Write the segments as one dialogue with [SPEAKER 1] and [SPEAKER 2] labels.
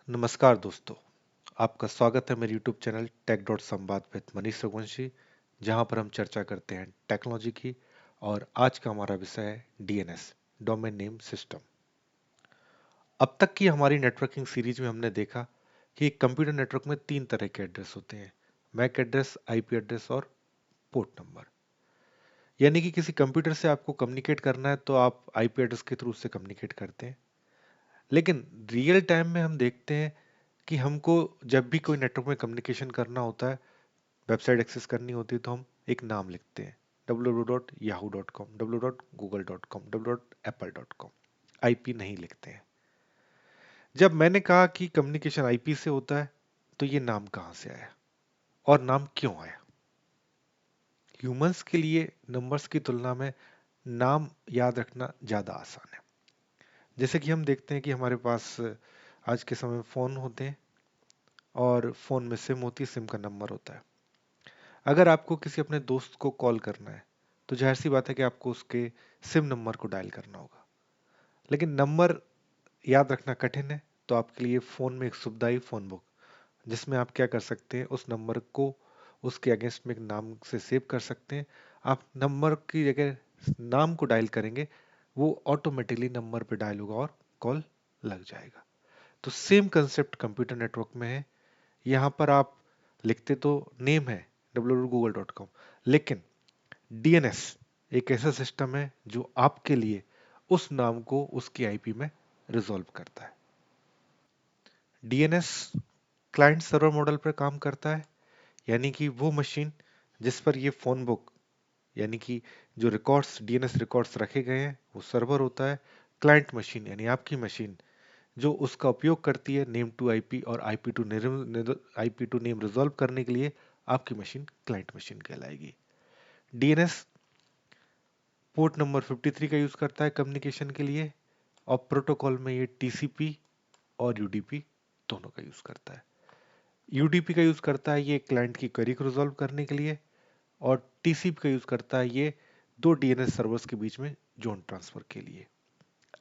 [SPEAKER 1] नमस्कार दोस्तों, आपका स्वागत है मेरे YouTube चैनल टेक डॉट संवाद विद मनीष रघुवंशी, जहां पर हम चर्चा करते हैं टेक्नोलॉजी की। और आज का हमारा विषय है डीएनएस, डोमेन नेम सिस्टम। अब तक की हमारी नेटवर्किंग सीरीज में हमने देखा कि एक कंप्यूटर नेटवर्क में तीन तरह के एड्रेस होते हैं: मैक एड्रेस, आईपी एड्रेस और पोर्ट नंबर। यानी कि किसी कंप्यूटर से आपको कम्युनिकेट करना है तो आप आईपी एड्रेस के थ्रू उससे कम्युनिकेट करते हैं। लेकिन रियल टाइम में हम देखते हैं कि हमको जब भी कोई नेटवर्क में कम्युनिकेशन करना होता है, वेबसाइट एक्सेस करनी होती है, तो हम एक नाम लिखते हैं: www.yahoo.com, www.google.com, www.apple.com। आईपी नहीं लिखते हैं। जब मैंने कहा कि कम्युनिकेशन आईपी से होता है, तो ये नाम कहाँ से आया और नाम क्यों आया? ह्यूमंस के लिए नंबर्स की तुलना में नाम याद रखना ज़्यादा आसान है। जैसे कि हम देखते हैं कि हमारे पास आज के समय में फ़ोन होते हैं और फ़ोन में सिम होती है, सिम का नंबर होता है। अगर आपको किसी अपने दोस्त को कॉल करना है तो जाहिर सी बात है कि आपको उसके सिम नंबर को डायल करना होगा। लेकिन नंबर याद रखना कठिन है, तो आपके लिए फ़ोन में एक सुविधाई फ़ोन बुक, जिसमें आप क्या कर सकते हैं, उस नंबर को उसके अगेंस्ट में एक नाम से सेव कर सकते हैं। आप नंबर की जगह नाम को डायल करेंगे, वो ऑटोमेटिकली नंबर पे डायल होगा और कॉल लग जाएगा। तो सेम कंसेप्ट कंप्यूटर नेटवर्क में है। यहाँ पर आप लिखते तो नेम है www.google.com, लेकिन डीएनएस एक ऐसा सिस्टम है जो आपके लिए उस नाम को उसकी आईपी में रिजॉल्व करता है। डीएनएस क्लाइंट सर्वर मॉडल पर काम करता है, यानी कि वो मशीन जिस पर ये फोन बुक, यानी कि जो रिकॉर्ड्स, डीएनएस रिकॉर्ड्स रखे गए हैं, वो सर्वर होता है। क्लाइंट मशीन यानी आपकी मशीन जो उसका उपयोग करती है नेम टू आईपी और आईपी टू नेम रिजॉल्व करने के लिए, आपकी मशीन क्लाइंट मशीन कहलाएगी। डीएनएस पोर्ट नंबर 53 का यूज करता है कम्युनिकेशन के लिए, और प्रोटोकॉल में ये टीसीपी और यूडीपी दोनों का यूज करता है। यूडीपी का यूज करता है ये क्लाइंट की क्वेरी को रिजॉल्व करने के लिए, और टीसीपी का यूज करता है ये दो डीएनएस सर्वर्स के बीच में जोन ट्रांसफर के लिए।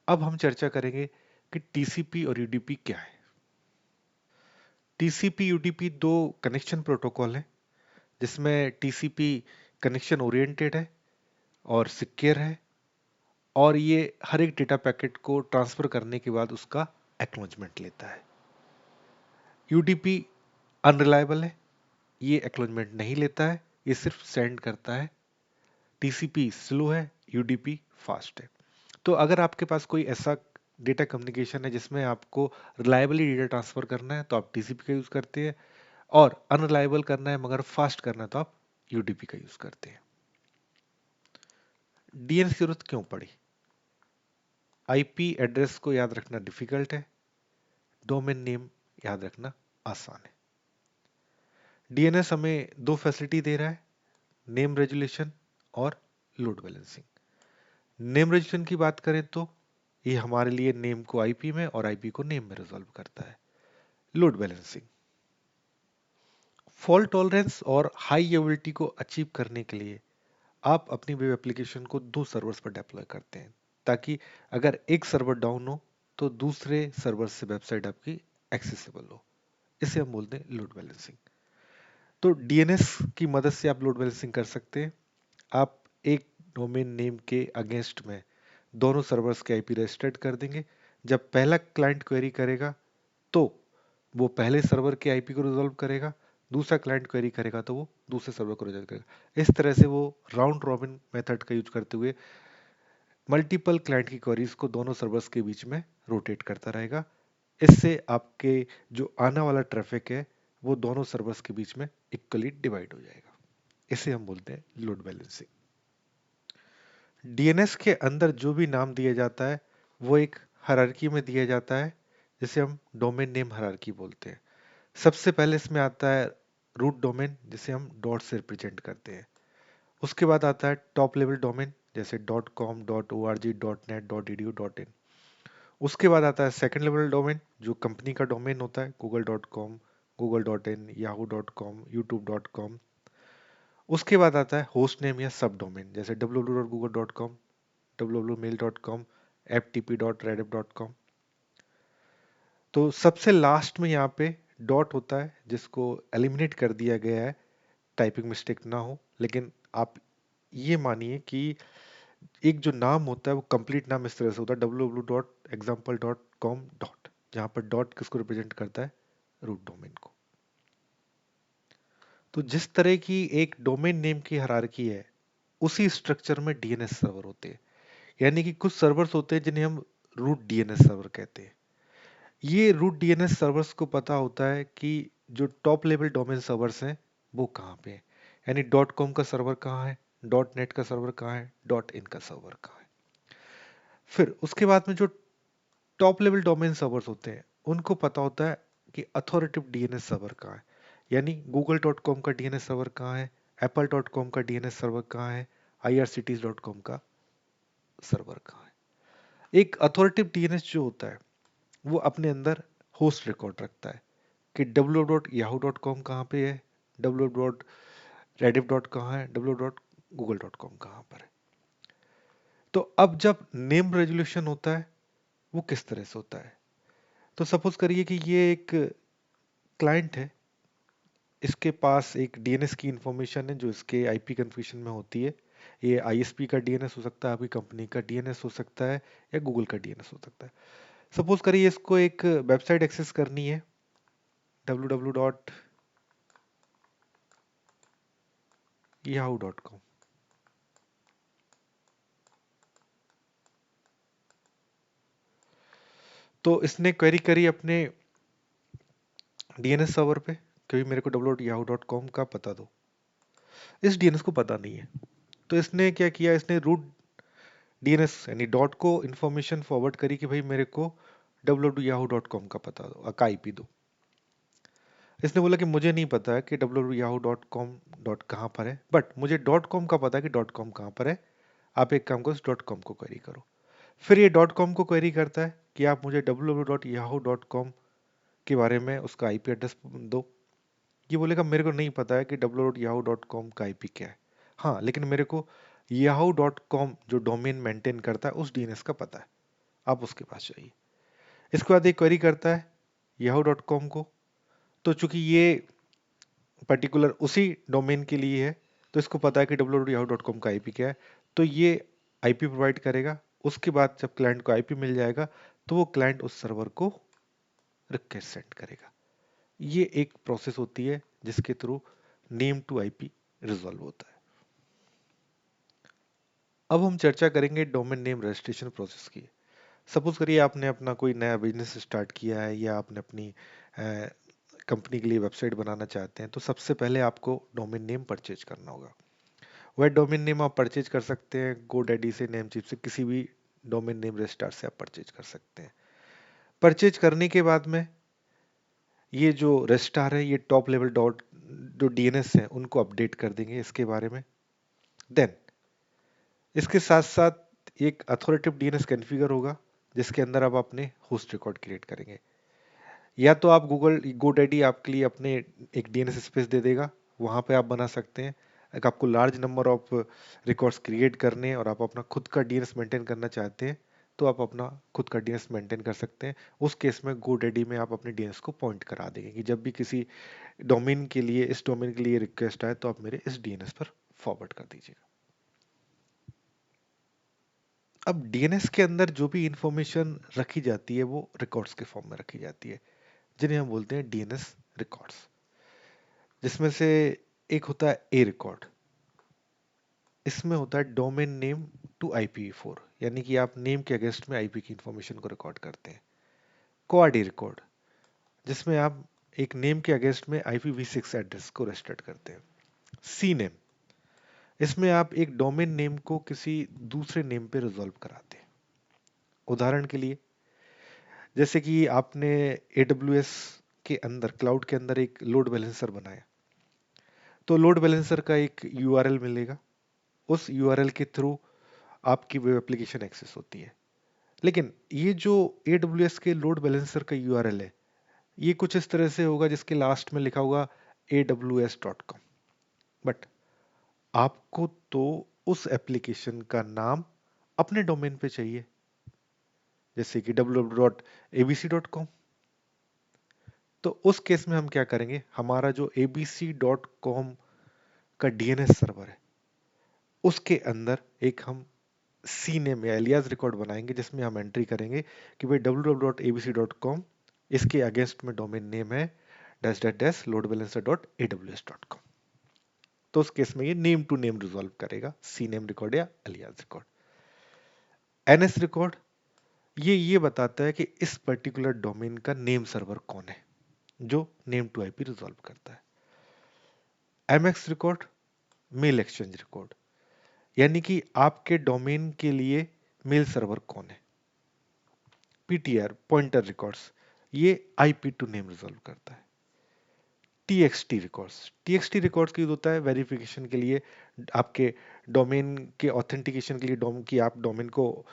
[SPEAKER 1] अब हम चर्चा करेंगे कि टीसीपी और यूडीपी क्या है। टीसीपी यूडीपी दो कनेक्शन प्रोटोकॉल हैं, जिसमें टीसीपी कनेक्शन ओरिएंटेड है और सिक्योर है, और ये हर एक डेटा पैकेट को ट्रांसफर करने के बाद उसका एक्नॉलेजमेंट लेता है। यूडीपी अनरिलायबल है, ये एक्नॉलेजमेंट नहीं लेता है, ये सिर्फ सेंड करता है। टीसीपी स्लो है, यूडीपी फास्ट है। तो अगर आपके पास कोई ऐसा डेटा कम्युनिकेशन है जिसमें आपको रिलायबली डेटा ट्रांसफर करना है, तो आप टीसीपी का यूज करते हैं, और अनरिलायबल करना है मगर फास्ट करना है तो आप यूडीपी का यूज करते हैं। डीएनएस की जरूरत क्यों पड़ी? आईपी एड्रेस को याद रखना डिफिकल्ट है, डोमेन नेम याद रखना आसान है। डीएनएस हमें दो फैसिलिटी दे रहा है: नेम रेजुलेशन और लोड बैलेंसिंग। नेम रेजुलेशन की बात करें तो ये हमारे लिए नेम को आईपी में और आईपी को नेम में रिजॉल्व करता है। लोड बैलेंसिंग फॉल्ट टॉलरेंस और हाई एबिलिटी को अचीव करने के लिए आप अपनी वेब एप्लीकेशन को दो सर्वर्स पर डिप्लॉय करते हैं, ताकि अगर एक सर्वर डाउन हो तो दूसरे सर्वर से वेबसाइट आपकी एक्सेसिबल हो। इसे हम बोलते हैं लोड बैलेंसिंग। तो डीएनएस की मदद से आप लोड बैलेंसिंग कर सकते हैं। आप एक डोमेन नेम के अगेंस्ट में दोनों सर्वर्स के आईपी रेजिस्टर्ड कर देंगे। जब पहला क्लाइंट क्वेरी करेगा तो वो पहले सर्वर के आईपी को रिजॉल्व करेगा, दूसरा क्लाइंट क्वेरी करेगा तो वो दूसरे सर्वर को रिजॉल्व करेगा। इस तरह से वो राउंड रॉबिन मेथड का यूज करते हुए मल्टीपल क्लाइंट की क्वेरीज को दोनों सर्वर्स के बीच में रोटेट करता रहेगा। इससे आपके जो आने वाला ट्रैफिक है वो दोनों सर्वर्स के बीच में इक्वली डिवाइड हो जाएगा। इसे हम बोलते हैं लोड बैलेंसिंग। डीएनएस के अंदर जो भी नाम दिया जाता है वो एक हायरार्की में दिया जाता है, जिसे हम डोमेन नेम हायरार्की बोलते हैं। सबसे पहले इसमें आता है रूट डोमेन, जिसे हम डॉट से रिप्रेजेंट करते हैं। उसके बाद आता है टॉप लेवल डोमेन, जैसे .com, .org, .net, .edu, .in। उसके बाद आता है सेकंड लेवल डोमेन, जो कंपनी का डोमेन होता है: google.com, google.in, yahoo.com, youtube.com। उसके बाद आता है होस्ट नेम या सब डोमेन, जैसे तो सबसे लास्ट में यहाँ पे डॉट होता है जिसको एलिमिनेट कर दिया गया है, टाइपिंग मिस्टेक ना हो। लेकिन आप ये मानिए कि एक जो नाम होता है वो कंप्लीट नाम इस तरह से होता है, www.example.com डॉट, जहाँ पर डॉट किसको रिप्रेजेंट करता है, रूट डोमेन को। तो जिस तरह की एक डोमेन नेम की हायरार्की है, उसी स्ट्रक्चर में डीएनएस सर्वर होते हैं। यानी कि कुछ सर्वर्स होते हैं जिन्हें हम रूट डीएनएस सर्वर कहते हैं। ये रूट डीएनएस सर्वर्स को पता होता है कि जो टॉप लेवल डोमेन सर्वर्स हैं वो कहाँ पे हैं। यानी डॉट कॉम का सर्वर कहाँ है, डॉट नेट का सर्वर कहाँ है, डॉट इन का सर्वर कहाँ है। फिर उसके बाद में जो टॉप लेवल डोमेन सर्वर्स होते हैं उनको पता होता है कि अथॉरिटेटिव डीएनएस सर्वर कहाँ है। यानी गूगल डॉट कॉम का डीएनएस सर्वर कहाँ है, एप्पल डॉट कॉम का डीएनएस सर्वर कहाँ है, आईआरसीटीज डॉट कॉम का सर्वर कहाँ है। एक अथॉरिटेटिव डीएनएस जो होता है वो अपने अंदर होस्ट रिकॉर्ड रखता है कि www.yahoo.com कहाँ पे है, www.rediff कहाँ है, www.google.com कहाँ पर है। तो अब जब नेम रेजोल्यूशन होता है वो किस तरह से होता है। तो सपोज करिए कि ये एक क्लाइंट है, इसके पास एक डीएनएस की इंफॉर्मेशन है जो इसके आईपी कन्फ्यूजन में होती है। ये आईएसपी का डीएनएस हो सकता है, आपकी कंपनी का डीएनएस हो सकता है, या गूगल का डीएनएस हो सकता है। सपोज करिए इसको एक वेबसाइट एक्सेस करनी है, www.yahoo.com। तो इसने क्वेरी करी अपने डीएनएस सर्वर पे, क्योंकि मेरे को www.yahoo.com का पता दो। इस डीएनएस को पता नहीं है, तो इसने क्या किया, इसने रूट डीएनएस यानी डॉट को इंफॉर्मेशन फॉरवर्ड करी कि भाई मेरे को www.yahoo.com का पता दो, का आईपी दो। इसने बोला कि मुझे नहीं पता है कि www.yahoo.com डॉट कहाँ पर है, बट मुझे डॉट कॉम का पता है कि डॉट कॉम कहाँ पर है। आप एक काम करो, इस डॉट कॉम को क्वेरी करो। फिर ये डॉट कॉम को क्वेरी करता है कि आप मुझे www.yahoo.com के बारे में उसका आईपी एड्रेस दो। ये बोलेगा मेरे को नहीं पता है कि www.yahoo.com का आईपी क्या है, हाँ लेकिन मेरे को yahoo.com जो डोमेन मेंटेन करता है उस डीएनएस का पता है, आप उसके पास जाइए। इसके बाद एक क्वेरी करता है yahoo.com को, तो चूंकि ये पर्टिकुलर उसी डोमेन के लिए है तो इसको पता है कि www.yahoo.com का आईपी क्या है, तो ये आईपी प्रोवाइड करेगा। उसके बाद जब क्लाइंट को आईपी मिल जाएगा तो वो क्लाइंट उस सर्वर को रिक्वेस्ट सेंड करेगा। ये एक प्रोसेस होती है जिसके through name to IP resolve होता है। अब हम चर्चा करेंगे डोमेन नेम रजिस्ट्रेशन प्रोसेस की। सपोज करिए आपने अपना कोई नया बिजनेस स्टार्ट किया है, या आपने अपनी कंपनी के लिए वेबसाइट बनाना चाहते हैं, तो सबसे पहले आपको डोमेन नेम परचेज करना होगा। वह डोमेन नेम आप परचेज कर सकते हैं गोडैडी से, नेमचीप से, किसी भी डोमेन नेम रजिस्ट्रार से आप परचेज कर सकते हैं। परचेज करने के बाद में ये जो रजिस्ट्रार है ये टॉप लेवल डॉट जो डीएनएस है उनको अपडेट कर देंगे इसके बारे में। देन इसके साथ साथ एक अथॉरिटेटिव डीएनएस कॉन्फ़िगर होगा जिसके अंदर आप अपने होस्ट रिकॉर्ड क्रिएट करेंगे। या तो आप गूगल गोडैडी आपके लिए अपने एक डीएनएस स्पेस दे देगा, वहां पे आप बना सकते हैं। अगर आपको large number of records create करने हैं और आप अपना खुद का डीएनएस मेंटेन करना चाहते हैं तो आप अपना खुद का डीएनएस मेंटेन कर सकते हैं। उस केस में गोडैडी में आप अपने डीएनएस को पॉइंट करा देंगे कि जब भी किसी डोमेन के लिए, इस डोमेन के लिए रिक्वेस्ट आए तो आप मेरे इस डीएनएस पर फॉरवर्ड कर दीजिएगा। अब डीएनएस के अंदर जो भी इंफॉर्मेशन रखी जाती है वो रिकॉर्ड्स के फॉर्म में रखी जाती है, जिन्हें हम बोलते हैं डीएनएस रिकॉर्ड्स। जिसमें से एक होता है ए रिकॉर्ड, इसमें होता है डोमेन नेम टू IPv4, यानी कि आप नेम के अगेंस्ट में आईपी की इंफॉर्मेशन को रिकॉर्ड करते हैं। क्वाड ए रिकॉर्ड, जिसमें आप एक नेम के अगेंस्ट में IPv6 एड्रेस को रजिस्टर्ड करते हैं। सी नेम, इसमें आप एक डोमेन नेम को किसी दूसरे नेम पे रिजॉल्व कराते हैं। उदाहरण के लिए जैसे कि आपने AWS के अंदर, क्लाउड के अंदर एक लोड बैलेंसर बनाया, तो लोड बैलेंसर का एक यूआरएल मिलेगा, उस यूआरएल के थ्रू आपकी वेब एप्लीकेशन एक्सेस होती है। लेकिन ये जो AWS के लोड बैलेंसर का यूआरएल है ये कुछ इस तरह से होगा जिसके लास्ट में लिखा होगा aws.com, बट आपको तो उस एप्लीकेशन का नाम अपने डोमेन पे चाहिए, जैसे कि www.abc.com। तो उस केस में हम क्या करेंगे, हमारा जो abc.com का डीएनएस सर्वर है उसके अंदर एक हम सी नेम या एलियास रिकॉर्ड बनाएंगे जिसमें हम एंट्री करेंगे कि भाई www.abc.com, इसके अगेंस्ट में डोमेन नेम है dash dash dash load balancer dot aws.com। तो उस केस में ये नेम टू नेम रिजॉल्व करेगा, सी नेम रिकॉर्ड या एलियास रिकॉर्ड। एनएस रिकॉर्ड ये बताता है कि इस पर्टिकुलर डोमेन का नेम सर्वर कौन है जो नेम टू आईपी रिजॉल्व करता है। MX record mail exchange record, यानी कि आपके डोमेन के लिए मेल सर्वर कौन है। पीटीआर पॉइंटर रिकॉर्ड्स, ये आईपी टू नेम रिजॉल्व करता है। टीएक्सटी रिकॉर्ड्स की यूज होता है वेरिफिकेशन के लिए, आपके डोमेन के ऑथेंटिकेशन के लिए, कि आप डोमेन को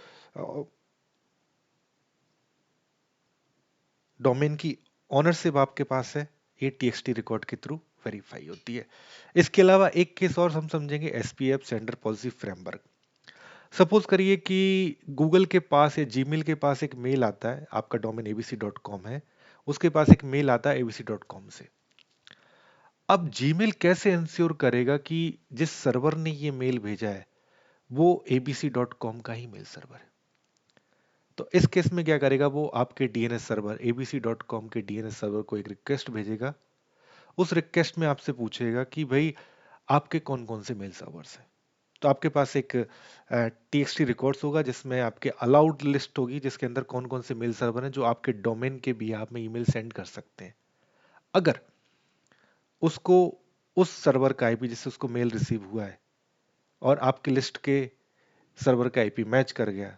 [SPEAKER 1] डोमेन की ऑनरशिप आपके पास है, ये टीएक्सटी रिकॉर्ड के थ्रू वेरीफाई होती है। इसके अलावा एक केस और हम समझेंगे, SPF sender policy framework. Suppose करिए कि गूगल के पास या जीमेल के पास एक मेल आता है, आपका डोमेन abc.com है, उसके पास एक मेल आता है abc.com से। अब जीमेल कैसे इंश्योर करेगा कि जिस सर्वर ने ये मेल भेजा है वो abc.com का ही मेल सर्वर है। तो इस केस में क्या करेगा, वो आपके डीएनएस सर्वर abc.com के डीएनएस सर्वर को एक रिक्वेस्ट भेजेगा। उस रिक्वेस्ट में आपसे पूछेगा कि भाई आपके कौन कौन से मेल सर्वर्स हैं। तो आपके पास एक टीएक्सटी रिकॉर्ड्स होगा जिसमें आपके अलाउड लिस्ट होगी जिसके अंदर कौन कौन से मेल सर्वर हैं जो आपके डोमेन के बिहाफ में ईमेल सेंड कर सकते हैं। अगर उसको उस सर्वर का आईपी जिससे उसको मेल रिसीव हुआ है और आपकी लिस्ट के सर्वर का आईपी मैच कर गया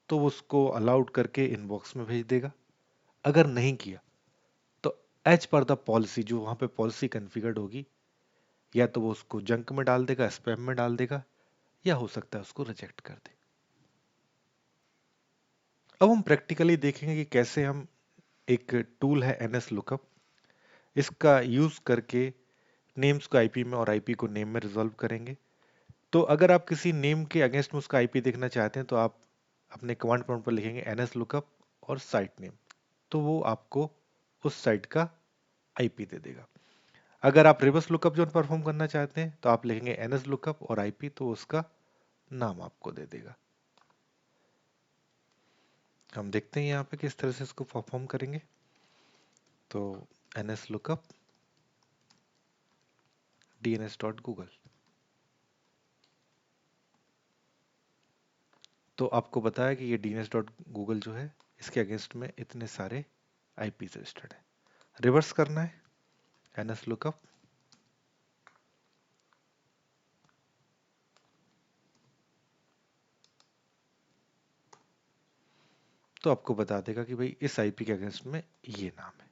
[SPEAKER 1] तो वो उसको अलाउड करके इनबॉक्स में भेज देगा। अगर नहीं किया तो एज पर द पॉलिसी, जो वहां पे पॉलिसी कॉन्फ़िगर्ड होगी, या तो वो उसको जंक में डाल देगा, स्पैम में डाल देगा, या हो सकता है उसको रिजेक्ट कर दे। अब हम प्रैक्टिकली देखेंगे कि कैसे हम एक टूल है एनएस लुकअप, इसका यूज करके नेम्स को आईपी में और आईपी को नेम में रिजॉल्व करेंगे। तो अगर आप किसी नेम के अगेंस्ट में उसका आईपी देखना चाहते हैं तो आप अपने कमांड प्रॉम्प्ट पर लिखेंगे एनएस लुकअप और साइट नेम, तो वो आपको उस साइट का आईपी दे देगा। अगर आप रिवर्स लुकअप जो परफॉर्म करना चाहते हैं तो आप लिखेंगे एनएस लुकअप और आईपी, तो उसका नाम आपको दे देगा। हम देखते हैं यहाँ पे किस तरह से इसको परफॉर्म करेंगे। तो एनएस लुकअप dns.google, तो आपको बताया कि ये dns.google जो है इसके अगेंस्ट में इतने सारे आईपी रजिस्टर्ड है। रिवर्स करना है एनएस लुकअप, तो आपको बता देगा कि भाई इस आईपी के अगेंस्ट में ये नाम है।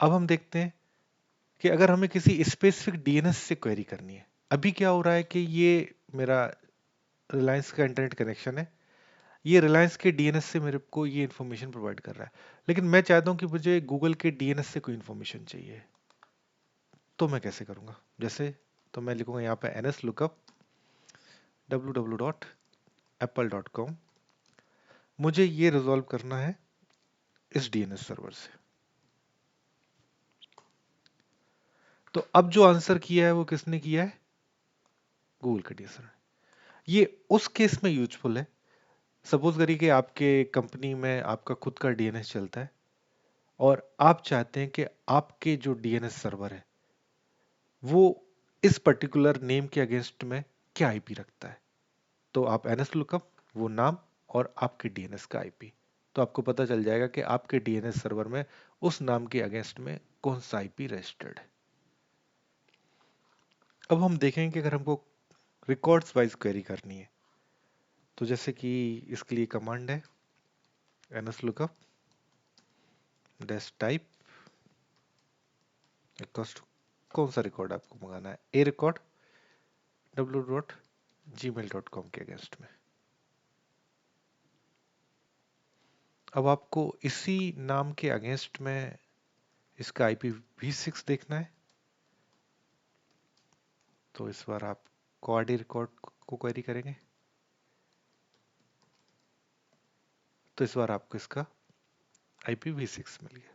[SPEAKER 1] अब हम देखते हैं कि अगर हमें किसी स्पेसिफिक डीएनएस से क्वेरी करनी है। अभी क्या हो रहा है कि ये मेरा रिलायंस का इंटरनेट कनेक्शन है, ये रिलायंस के डीएनएस से मेरे को ये इन्फॉर्मेशन प्रोवाइड कर रहा है, लेकिन मैं चाहता हूं कि मुझे गूगल के डीएनएस से कोई इन्फॉर्मेशन चाहिए। तो मैं कैसे करूंगा, जैसे तो मैं लिखूंगा यहाँ पे एनएस लुकअप www.apple.com, मुझे ये रिजॉल्व करना है इस डीएनएस सर्वर से। तो अब जो आंसर किया है वो किसने किया है, गूगल के डीएनएस सर्वर। ये उस केस में यूजफुल है, सपोज करिए कि आपके कंपनी में आपका खुद का डीएनएस चलता है और आप चाहते हैं कि आपके जो डीएनएस सर्वर है वो इस पर्टिकुलर नेम के अगेंस्ट में क्या आईपी रखता है। तो आप एनएस लुकअप, वो नाम और आपके डीएनएस का आईपी, तो आपको पता चल जाएगा कि आपके डीएनएस सर्वर में उस नाम के अगेंस्ट में कौन सा आईपी रजिस्टर्ड है। अब हम देखेंगे कि अगर हमको रिकॉर्ड्स वाइज क्वेरी करनी है तो जैसे कि इसके लिए कमांड है NS lookup dash type equals to कौन सा रिकॉर्ड आपको मंगाना है, ए रिकॉर्ड www.gmail.com के अगेंस्ट में। अब आपको इसी नाम के अगेंस्ट में इसका IPv6 देखना है, तो इस बार आप क्वाड रिकॉर्ड को क्वेरी करेंगे, तो इस बार आपको इसका IPv6 मिल गया।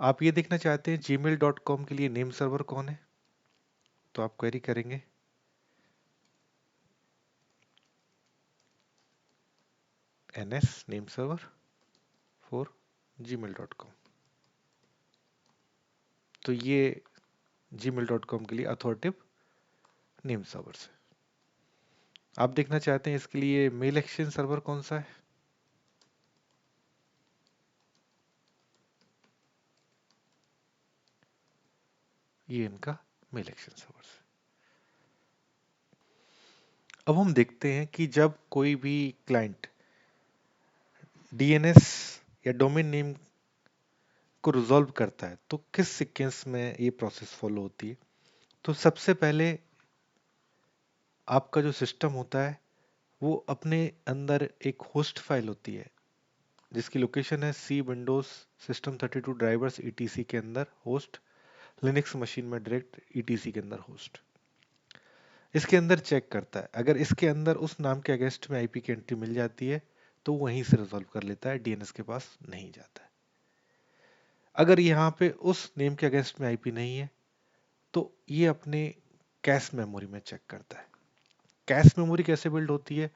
[SPEAKER 1] आप ये देखना चाहते हैं gmail.com के लिए नेम सर्वर कौन है, तो आप क्वेरी करेंगे ns name server for gmail.com। तो ये gmail.com के लिए अथॉरिटेटिव नेम सर्वर है। आप देखना चाहते हैं इसके लिए मेल एक्सचेंज सर्वर कौन सा है, ये इनका मेल एक्सचेंज सर्वर है। अब हम देखते हैं कि जब कोई भी क्लाइंट डीएनएस या डोमेन नेम को रिजॉल्व करता है तो किस सीक्वेंस में ये प्रोसेस फॉलो होती है। तो सबसे पहले आपका जो सिस्टम होता है वो अपने अंदर एक होस्ट फाइल होती है जिसकी लोकेशन है सी विंडोज सिस्टम 32 ड्राइवर्स ईटीसी के अंदर होस्ट, लिनक्स मशीन में डायरेक्ट ईटीसी के अंदर होस्ट। इसके अंदर चेक करता है, अगर इसके अंदर उस नाम के अगेंस्ट में आईपी की एंट्री मिल जाती है तो वहीं से रिजॉल्व कर लेता है, डीएनएस के पास नहीं जाता है। अगर यहाँ पे उस नेम के अगेंस्ट में आईपी नहीं है तो ये अपने कैश मेमोरी में चेक करता है। कैश मेमोरी कैसे बिल्ड होती है,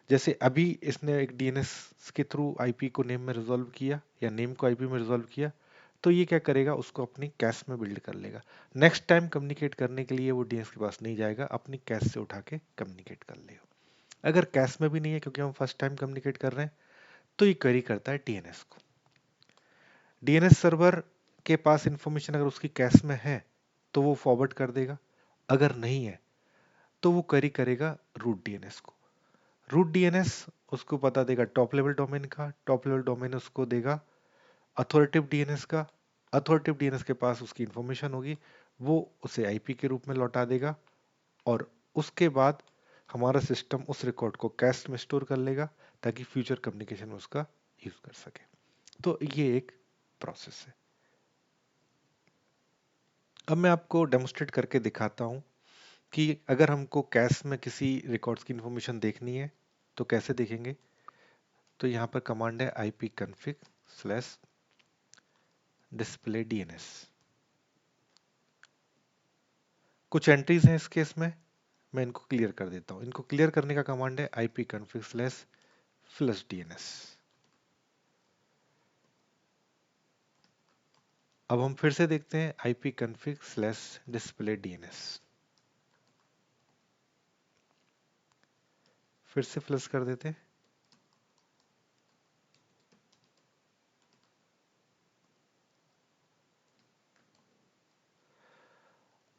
[SPEAKER 1] जैसे अभी इसने एक डीएनएस के थ्रू आईपी को नेम में रिजॉल्व किया या नेम को आईपी में रिजॉल्व किया, तो ये क्या करेगा, उसको अपनी कैश में बिल्ड कर लेगा। नेक्स्ट टाइम कम्युनिकेट करने के लिए वो डीएनएस के पास नहीं जाएगा, अपनी कैश से उठा के कम्युनिकेट कर लेगा। अगर कैश में भी नहीं है क्योंकि हम फर्स्ट टाइम कम्युनिकेट कर रहे हैं, तो ये क्वेरी करता है डीएनएस को। डीएनएस सर्वर के पास इंफॉर्मेशन अगर उसकी कैश में है तो वो फॉरवर्ड कर देगा, अगर नहीं है तो वो क्वेरी करेगा रूट डीएनएस को। रूट डीएनएस उसको पता देगा टॉप लेवल डोमेन का, टॉप लेवल डोमेन उसको देगा अथॉरिटेटिव डीएनएस का, अथॉरिटेटिव डीएनएस के पास उसकी इंफॉर्मेशन होगी, वो उसे आईपी के रूप में लौटा देगा और उसके बाद हमारा सिस्टम उस रिकॉर्ड को कैश में स्टोर कर लेगा ताकि फ्यूचर कम्युनिकेशन में उसका यूज कर सके। तो ये एक प्रोसेस है। अब मैं आपको डेमोस्ट्रेट करके दिखाता हूँ कि अगर हमको कैश में किसी रिकॉर्ड्स की इंफॉर्मेशन देखनी है तो कैसे देखेंगे। तो यहाँ पर कमांड है ipconfig/display DNS। कुछ एंट्रीज हैं इस केस में, मैं इनको क्लियर कर देता हूँ। इनको क्लियर करने का कमांड है ipconfig/flushDNS। अब हम फिर से देखते हैं ipconfig/display DNS, फिर से फ्लश कर देते हैं।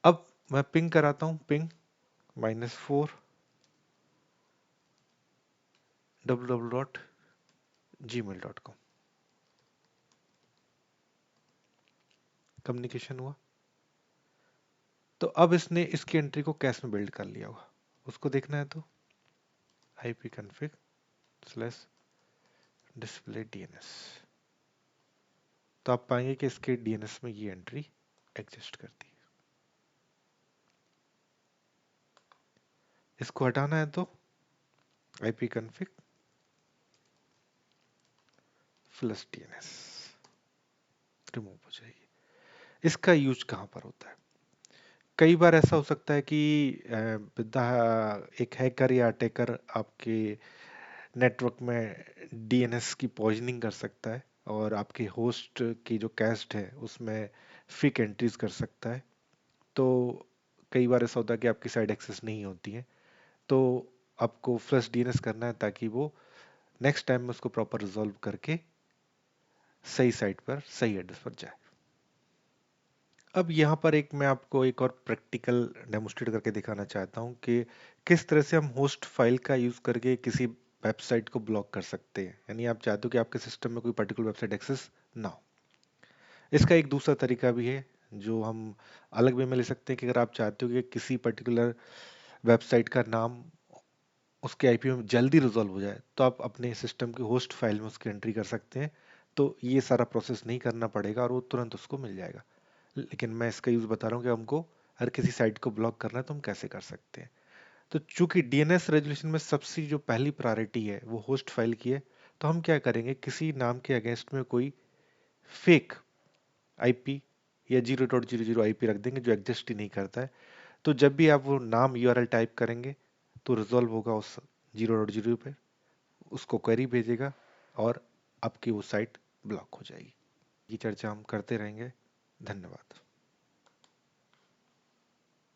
[SPEAKER 1] अब मैं पिंग कराता हूँ, पिंग -4 www.gmail.com। कम्युनिकेशन हुआ, तो अब इसने इसकी एंट्री को कैश में बिल्ड कर लिया होगा, उसको देखना है तो ipconfig/display DNS। तो आप पाएंगे कि इसके डीएनएस में ये एंट्री एग्जिस्ट करती है। इसको हटाना है तो ipconfig/DNS रिमूव हो जाएगी। इसका यूज कहाँ पर होता है, कई बार ऐसा हो सकता है कि विद्या एक हैकर या अटैकर आपके नेटवर्क में डीएनएस की पॉइजनिंग कर सकता है और आपके होस्ट की जो कैस्ट है उसमें फेक एंट्रीज कर सकता है। तो कई बार ऐसा होता है कि आपकी साइड एक्सेस नहीं होती है, तो आपको फ्लश डीएनएस करना है ताकि वो नेक्स्ट टाइम में उसको प्रॉपर रिजॉल्व करके सही साइट पर सही एड्रेस पर जाए। अब यहाँ पर एक मैं आपको एक और प्रैक्टिकल डेमोस्ट्रेट करके दिखाना चाहता हूँ कि किस तरह से हम होस्ट फाइल का यूज करके किसी वेबसाइट को ब्लॉक कर सकते हैं। यानी आप चाहते हो कि आपके सिस्टम में कोई पर्टिकुलर वेबसाइट एक्सेस ना हो। इसका एक दूसरा तरीका भी है जो हम अलग वे में ले सकते हैं कि अगर आप चाहते हो कि किसी पर्टिकुलर वेबसाइट का नाम उसके आईपी में जल्दी रिजॉल्व हो जाए तो आप अपने सिस्टम की होस्ट फाइल में उसकी एंट्री कर सकते हैं, तो ये सारा प्रोसेस नहीं करना पड़ेगा और वो तुरंत उसको मिल जाएगा। लेकिन मैं इसका यूज बता रहा हूँ कि हमको हर किसी साइट को ब्लॉक करना है तो हम कैसे कर सकते हैं। तो चूंकि डीएनएस रेजोल्यूशन में सबसे जो पहली प्रायोरिटी है वो होस्ट फाइल की है, तो हम क्या करेंगे, किसी नाम के अगेंस्ट में कोई फेक आईपी या 0.00 आईपी रख देंगे जो एग्जिस्ट ही नहीं करता है। तो जब भी आप वो नाम यूआरएल टाइप करेंगे तो रिजॉल्व होगा उस 0.0 पे, उसको क्वेरी भेजेगा और आपकी वो साइट ब्लॉक हो जाएगी। ये चर्चा हम करते रहेंगे। धन्यवाद।